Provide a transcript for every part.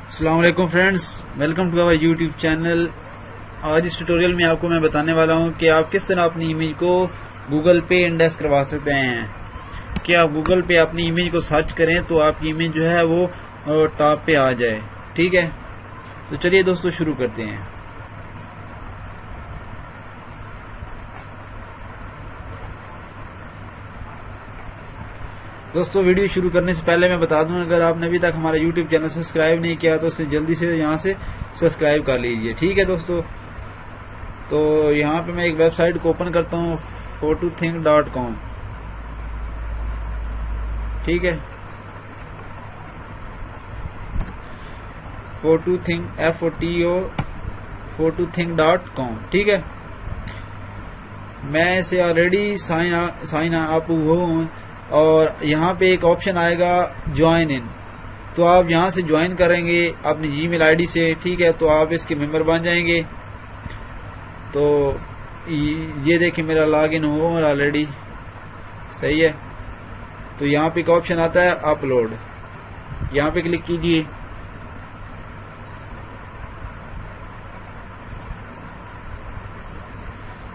अस्सलाम वालेकुम friends, welcome to our YouTube channel. आज इस ट्यूटोरियल में आपको मैं बताने वाला हूं कि आप किस तरह अपनी इमेज को गूगल पे इंडेक्स करवा सकते हैं। कि आप गूगल पे अपनी इमेज को सर्च करें तो आपकी इमेज जो है वो टॉप पे आ जाए। ठीक है, तो चलिए दोस्तों शुरू करते हैं। दोस्तों वीडियो शुरू करने से पहले मैं बता दूं, अगर आपने अभी तक हमारा यूट्यूब चैनल सब्सक्राइब नहीं किया तो उसे जल्दी से यहाँ से सब्सक्राइब कर लीजिए। ठीक है दोस्तों, तो यहाँ पे मैं एक वेबसाइट को ओपन करता हूँ, photothink.com। ठीक है, photothink.com। ठीक है, मैं इसे ऑलरेडी साइन अप हूँ और यहाँ पे एक ऑप्शन आएगा ज्वाइन इन, तो आप यहाँ से ज्वाइन करेंगे अपनी जीमेल आईडी से। ठीक है, तो आप इसके मेंबर बन जाएंगे। तो ये देखिए मेरा लॉगिन हुआ ऑलरेडी, सही है। तो यहाँ पे एक ऑप्शन आता है अपलोड, यहाँ पे क्लिक कीजिए।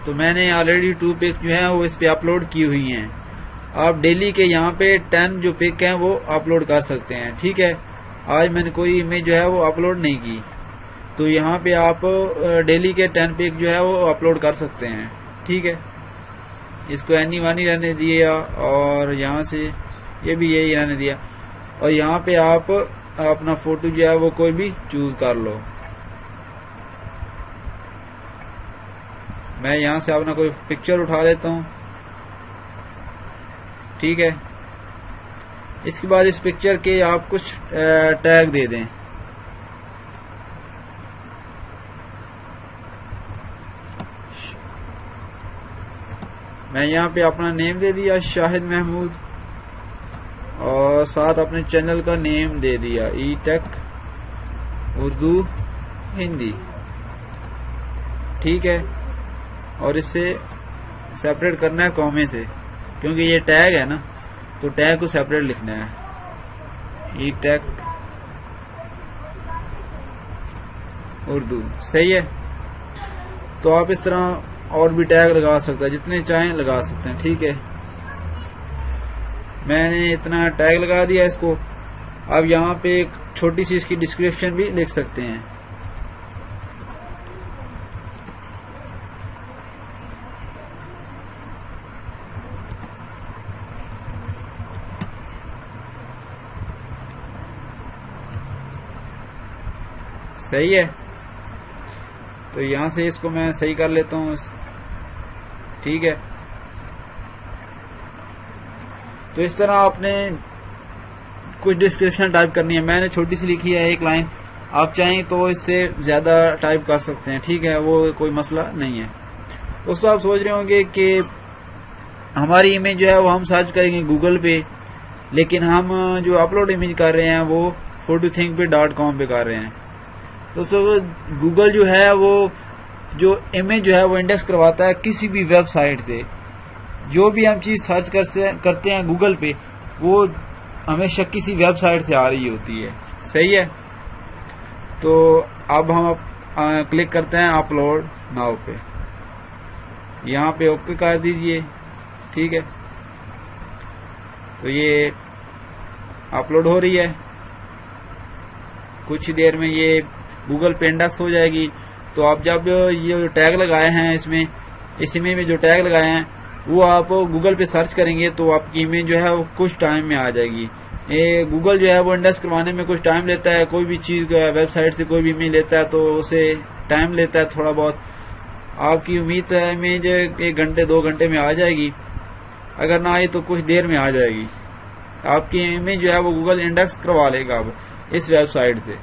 तो मैंने ऑलरेडी 2 पिक जो है वो इस पे अपलोड की हुई हैं। आप डेली के यहाँ पे 10 जो पिक हैं वो अपलोड कर सकते हैं। ठीक है, आज मैंने कोई इमेज जो है वो अपलोड नहीं की, तो यहाँ पे आप डेली के 10 पिक जो है वो अपलोड कर सकते हैं। ठीक है, इसको एनी वानी रहने दिया और यहाँ से ये भी यही रहने दिया, और यहाँ पे आप अपना फोटो जो है वो कोई भी चूज कर लो। मैं यहाँ से अपना कोई पिक्चर उठा लेता हूँ। ठीक है, इसके बाद इस पिक्चर के आप कुछ टैग दे दें। मैं यहाँ पे अपना नेम दे दिया शाहिद महमूद, और साथ अपने चैनल का नेम दे दिया ई टेक उर्दू हिंदी। ठीक है, और इससे सेपरेट करना है कॉमे से, क्योंकि ये टैग है ना, तो टैग को सेपरेट लिखना है, ई टैग उर्दू। सही है, तो आप इस तरह और भी टैग लगा सकते हैं, जितने चाहें लगा सकते हैं। ठीक है, मैंने इतना टैग लगा दिया इसको। अब यहाँ पे एक छोटी सी इसकी डिस्क्रिप्शन भी लिख सकते हैं। सही है, तो यहां से इसको मैं सही कर लेता हूं। ठीक है, तो इस तरह आपने कुछ डिस्क्रिप्शन टाइप करनी है। मैंने छोटी सी लिखी है एक लाइन, आप चाहें तो इससे ज्यादा टाइप कर सकते हैं। ठीक है, वो कोई मसला नहीं है। दोस्तों आप सोच रहे होंगे कि हमारी इमेज जो है वो हम सर्च करेंगे गूगल पे, लेकिन हम जो अपलोड इमेज कर रहे हैं वो photothinkpay.com पे कर रहे हैं। दोस्तों गूगल जो है वो जो इमेज जो है वो इंडेक्स करवाता है किसी भी वेबसाइट से। जो भी हम चीज सर्च करते हैं गूगल पे, वो हमेशा किसी वेबसाइट से आ रही होती है। सही है, तो अब हम क्लिक करते हैं अपलोड नाउ पे, यहाँ पे ओके कर दीजिए। ठीक है, तो ये अपलोड हो रही है, कुछ देर में ये गूगल पे इंडेक्स हो जाएगी। तो आप जब ये जो टैग लगाए हैं इसमें, इस इमेज में जो टैग लगाए हैं वो आप गूगल पे सर्च करेंगे तो आपकी इमेज जो है वो कुछ टाइम में आ जाएगी। ये गूगल जो है वो इंडेक्स करवाने में कुछ टाइम लेता है। कोई भी चीज वेबसाइट से कोई भी इमेज लेता है तो उसे टाइम लेता है थोड़ा बहुत। आपकी उम्मीद है इमेज 1 घंटे 2 घंटे में आ जाएगी, अगर ना आई तो कुछ देर में आ जाएगी। आपकी इमेज जो है वो गूगल इंडेक्स करवा लेगा अब इस वेबसाइट से।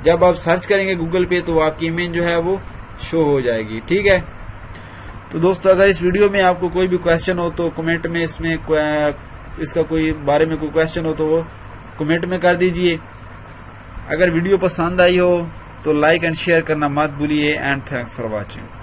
जब आप सर्च करेंगे गूगल पे तो आपकी इमेज जो है वो शो हो जाएगी। ठीक है, तो दोस्तों अगर इस वीडियो में आपको कोई भी क्वेश्चन हो तो कमेंट में इसका कोई बारे में कोई क्वेश्चन हो तो वो कमेंट में कर दीजिए। अगर वीडियो पसंद आई हो तो लाइक एंड शेयर करना मत भूलिए। And thanks for watching.